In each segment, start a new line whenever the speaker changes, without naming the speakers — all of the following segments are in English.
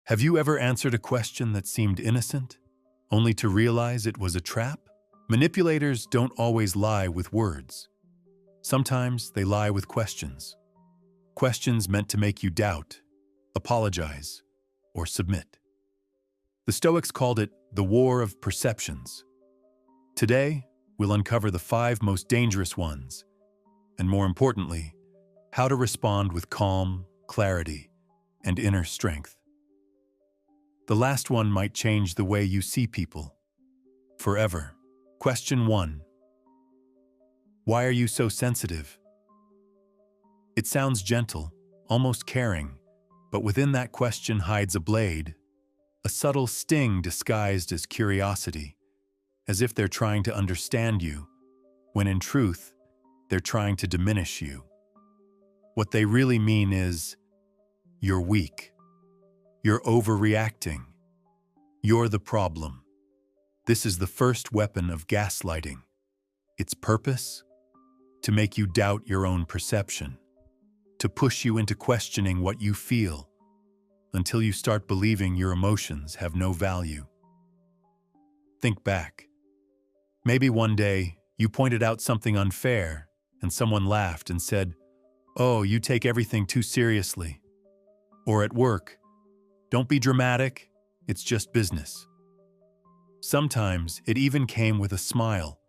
Have you ever answered a question that seemed innocent, only to realize it was a trap? Manipulators don't always lie with words. Sometimes they lie with questions. Questions meant to make you doubt, apologize, or submit. The Stoics called it the war of perceptions. Today, we'll uncover the 5 most dangerous ones, and more importantly, how to respond with calm, clarity, and inner strength. The last one might change the way you see people forever. Question 1. Why are you so sensitive? It sounds gentle, almost caring, but within that question hides a blade, a subtle sting disguised as curiosity, as if they're trying to understand you, when in truth, they're trying to diminish you. What they really mean is, you're weak. You're overreacting. You're the problem. This is the first weapon of gaslighting. Its purpose? To make you doubt your own perception, to push you into questioning what you feel, until you start believing your emotions have no value. Think back. Maybe one day you pointed out something unfair and someone laughed and said, "Oh, you take everything too seriously." Or at work, "Don't be dramatic, it's just business." Sometimes it even came with a smile,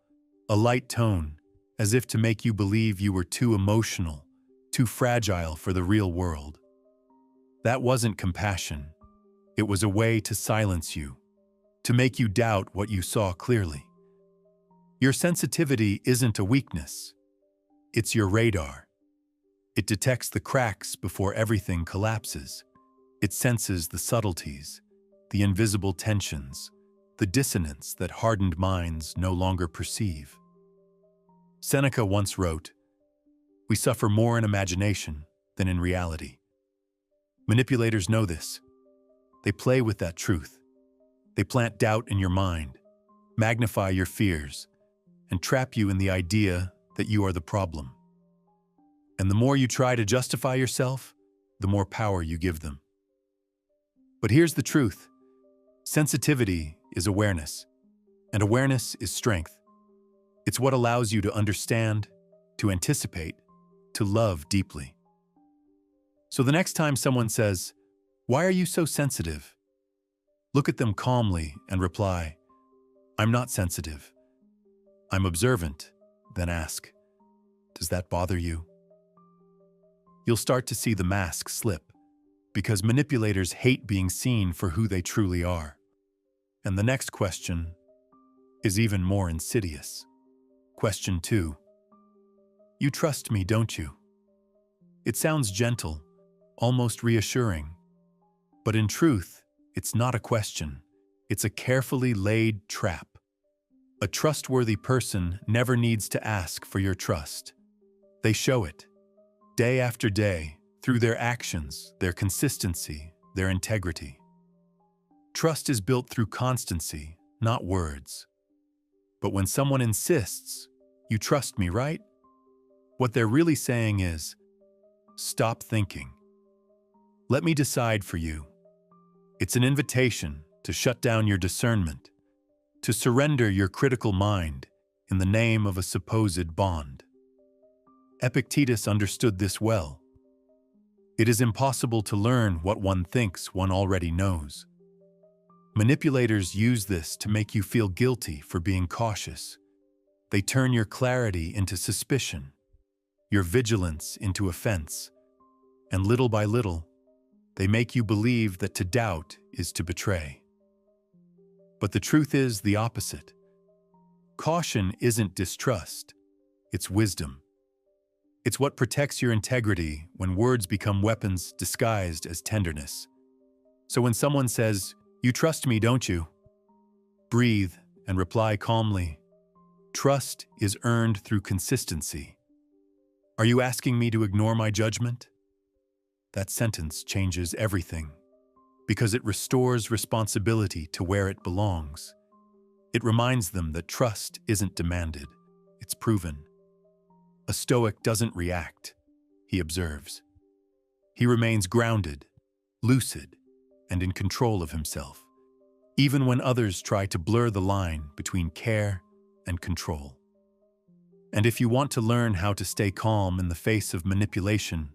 a light tone, as if to make you believe you were too emotional, too fragile for the real world. That wasn't compassion. It was a way to silence you, to make you doubt what you saw clearly. Your sensitivity isn't a weakness. It's your radar. It detects the cracks before everything collapses. It senses the subtleties, the invisible tensions, the dissonance that hardened minds no longer perceive. Seneca once wrote, "We suffer more in imagination than in reality." Manipulators know this. They play with that truth. They plant doubt in your mind, magnify your fears, and trap you in the idea that you are the problem. And the more you try to justify yourself, the more power you give them. But here's the truth. Sensitivity is awareness, and awareness is strength. It's what allows you to understand, to anticipate, to love deeply. So the next time someone says, "Why are you so sensitive?" look at them calmly and reply, "I'm not sensitive. I'm observant." Then ask, "Does that bother you?" You'll start to see the mask slip, because manipulators hate being seen for who they truly are. And the next question is even more insidious. Question 2. You trust me, don't you? It sounds gentle, almost reassuring. But in truth, it's not a question. It's a carefully laid trap. A trustworthy person never needs to ask for your trust. They show it, day after day, through their actions, their consistency, their integrity. Trust is built through constancy, not words. But when someone insists, "You trust me, right?" what they're really saying is, "Stop thinking. Let me decide for you." It's an invitation to shut down your discernment, to surrender your critical mind in the name of a supposed bond. Epictetus understood this well. It is impossible to learn what one thinks one already knows. Manipulators use this to make you feel guilty for being cautious. They turn your clarity into suspicion, your vigilance into offense, and little by little, they make you believe that to doubt is to betray. But the truth is the opposite. Caution isn't distrust, it's wisdom. It's what protects your integrity when words become weapons disguised as tenderness. So when someone says, "You trust me, don't you?" breathe and reply calmly, "Trust is earned through consistency. Are you asking me to ignore my judgment?" That sentence changes everything, because it restores responsibility to where it belongs. It reminds them that trust isn't demanded, it's proven. A Stoic doesn't react, he observes. He remains grounded, lucid, and in control of himself, even when others try to blur the line between care and control. And if you want to learn how to stay calm in the face of manipulation,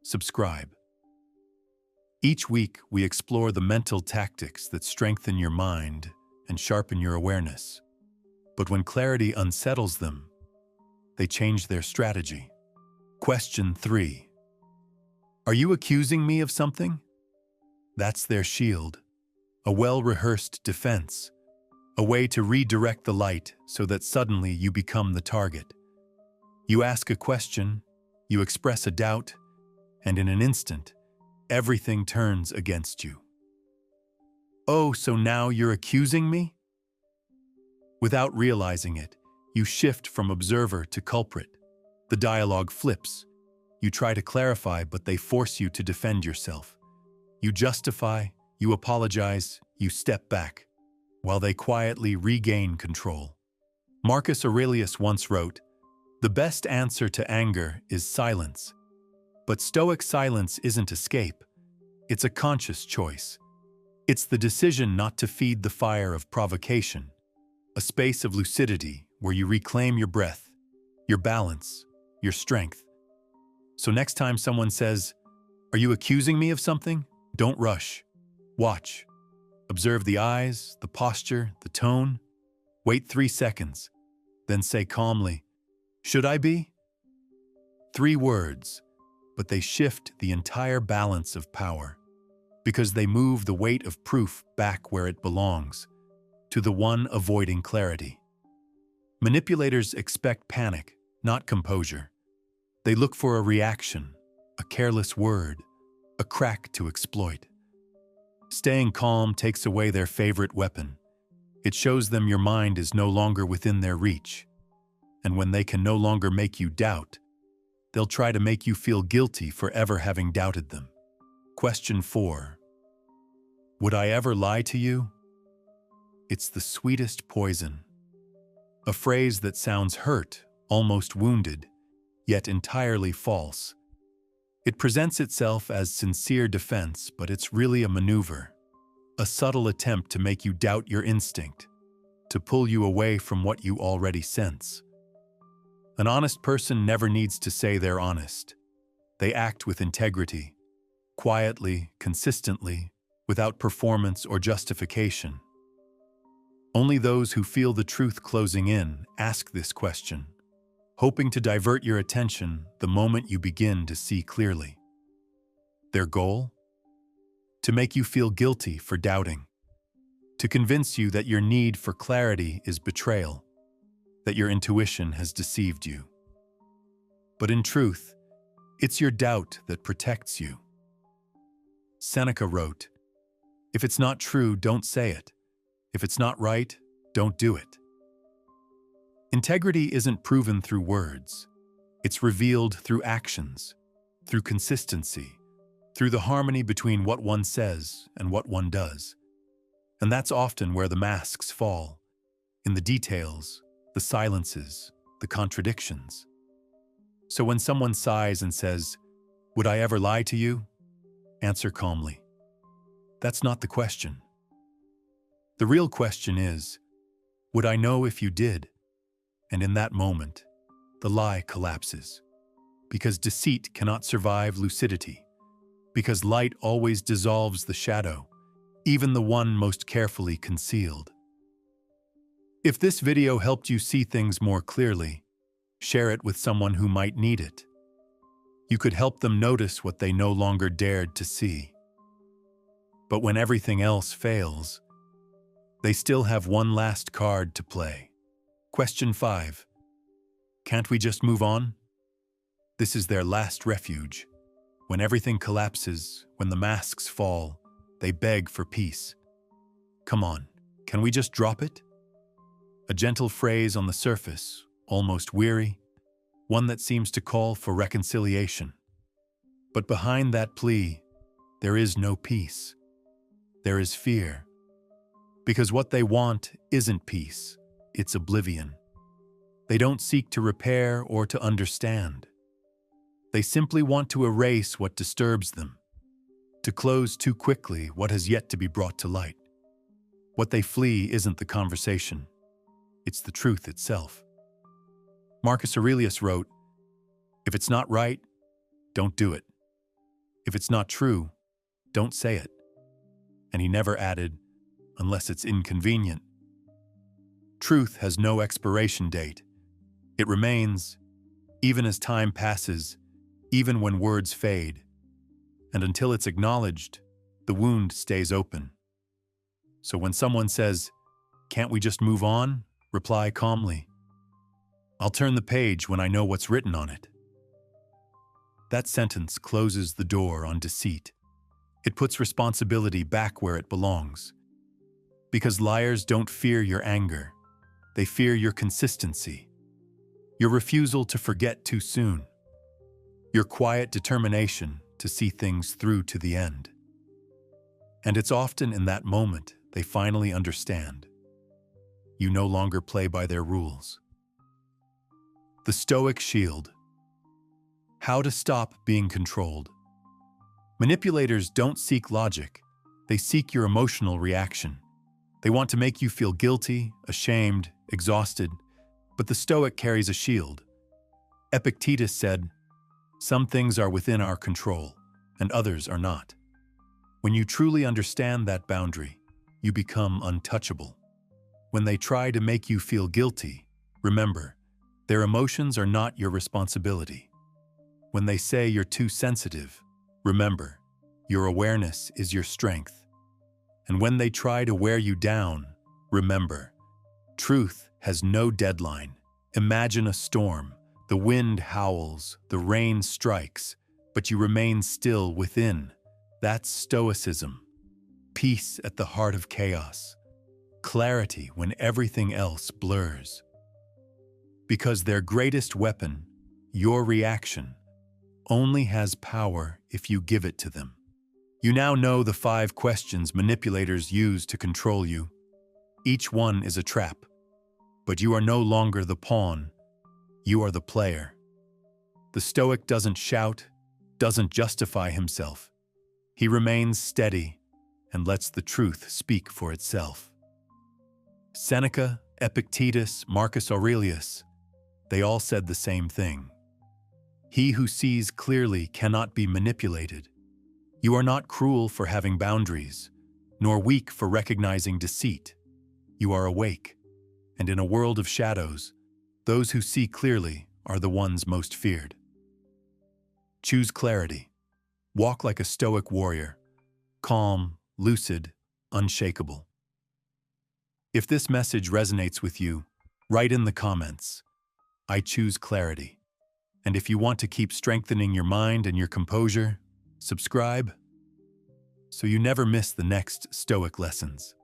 subscribe. Each week, we explore the mental tactics that strengthen your mind and sharpen your awareness. But when clarity unsettles them, they change their strategy. Question 3. Are you accusing me of something? That's their shield, a well-rehearsed defense, a way to redirect the light so that suddenly you become the target. You ask a question, you express a doubt, and in an instant, everything turns against you. Oh, so now you're accusing me? Without realizing it, you shift from observer to culprit. The dialogue flips. You try to clarify, but they force you to defend yourself. You justify, you apologize, you step back, while they quietly regain control. Marcus Aurelius once wrote, "The best answer to anger is silence." But Stoic silence isn't escape. It's a conscious choice. It's the decision not to feed the fire of provocation, a space of lucidity where you reclaim your breath, your balance, your strength. So next time someone says, "Are you accusing me of something?" don't rush. Watch. Observe the eyes, the posture, the tone. Wait 3 seconds, then say calmly, "Should I be?" 3 words, but they shift the entire balance of power, because they move the weight of proof back where it belongs, to the one avoiding clarity. Manipulators expect panic, not composure. They look for a reaction, a careless word, a crack to exploit. Staying calm takes away their favorite weapon. It shows them your mind is no longer within their reach. And when they can no longer make you doubt, they'll try to make you feel guilty for ever having doubted them. Question 4. Would I ever lie to you? It's the sweetest poison. A phrase that sounds hurt, almost wounded, yet entirely false. It presents itself as sincere defense, but it's really a maneuver, a subtle attempt to make you doubt your instinct, to pull you away from what you already sense. An honest person never needs to say they're honest. They act with integrity, quietly, consistently, without performance or justification. Only those who feel the truth closing in ask this question, hoping to divert your attention the moment you begin to see clearly. Their goal? To make you feel guilty for doubting, to convince you that your need for clarity is betrayal, that your intuition has deceived you. But in truth, it's your doubt that protects you. Seneca wrote, "If it's not true, don't say it. If it's not right, don't do it." Integrity isn't proven through words. It's revealed through actions, through consistency, through the harmony between what one says and what one does. And that's often where the masks fall, in the details, the silences, the contradictions. So when someone sighs and says, "Would I ever lie to you?" answer calmly. That's not the question. The real question is, would I know if you did? And in that moment, the lie collapses. Because deceit cannot survive lucidity. Because light always dissolves the shadow, even the one most carefully concealed. If this video helped you see things more clearly, share it with someone who might need it. You could help them notice what they no longer dared to see. But when everything else fails, they still have one last card to play. Question 5. Can't we just move on? This is their last refuge. When everything collapses, when the masks fall, they beg for peace. Come on, can we just drop it? A gentle phrase on the surface, almost weary, one that seems to call for reconciliation. But behind that plea, there is no peace. There is fear. Because what they want isn't peace, it's oblivion. They don't seek to repair or to understand. They simply want to erase what disturbs them. to close too quickly what has yet to be brought to light. What they flee isn't the conversation, it's the truth itself. Marcus Aurelius wrote, "If it's not right, don't do it. If it's not true, don't say it." And he never added, "unless it's inconvenient." Truth has no expiration date. It remains, even as time passes, even when words fade. And until it's acknowledged, the wound stays open. So when someone says, "Can't we just move on?" reply calmly, "I'll turn the page when I know what's written on it." That sentence closes the door on deceit. It puts responsibility back where it belongs. Because liars don't fear your anger. They fear your consistency, your refusal to forget too soon, your quiet determination to see things through to the end. And it's often in that moment they finally understand. You no longer play by their rules. The Stoic Shield. How to stop being controlled. Manipulators don't seek logic. They seek your emotional reaction. They want to make you feel guilty, ashamed, exhausted, but the Stoic carries a shield. Epictetus said, "Some things are within our control, and others are not." When you truly understand that boundary, you become untouchable. When they try to make you feel guilty, remember, their emotions are not your responsibility. When they say you're too sensitive, remember, your awareness is your strength. And when they try to wear you down, remember, truth has no deadline. Imagine a storm. The wind howls, the rain strikes, but you remain still within. That's Stoicism. Peace at the heart of chaos. Clarity when everything else blurs. Because their greatest weapon, your reaction, only has power if you give it to them. You now know the 5 questions manipulators use to control you. Each one is a trap, but you are no longer the pawn. You are the player. The Stoic doesn't shout, doesn't justify himself. He remains steady and lets the truth speak for itself. Seneca, Epictetus, Marcus Aurelius, they all said the same thing. He who sees clearly cannot be manipulated. You are not cruel for having boundaries, nor weak for recognizing deceit. You are awake, and in a world of shadows, those who see clearly are the ones most feared. Choose clarity. Walk like a Stoic warrior, calm, lucid, unshakable. If this message resonates with you, write in the comments, "I choose clarity." And if you want to keep strengthening your mind and your composure, subscribe so you never miss the next Stoic lessons.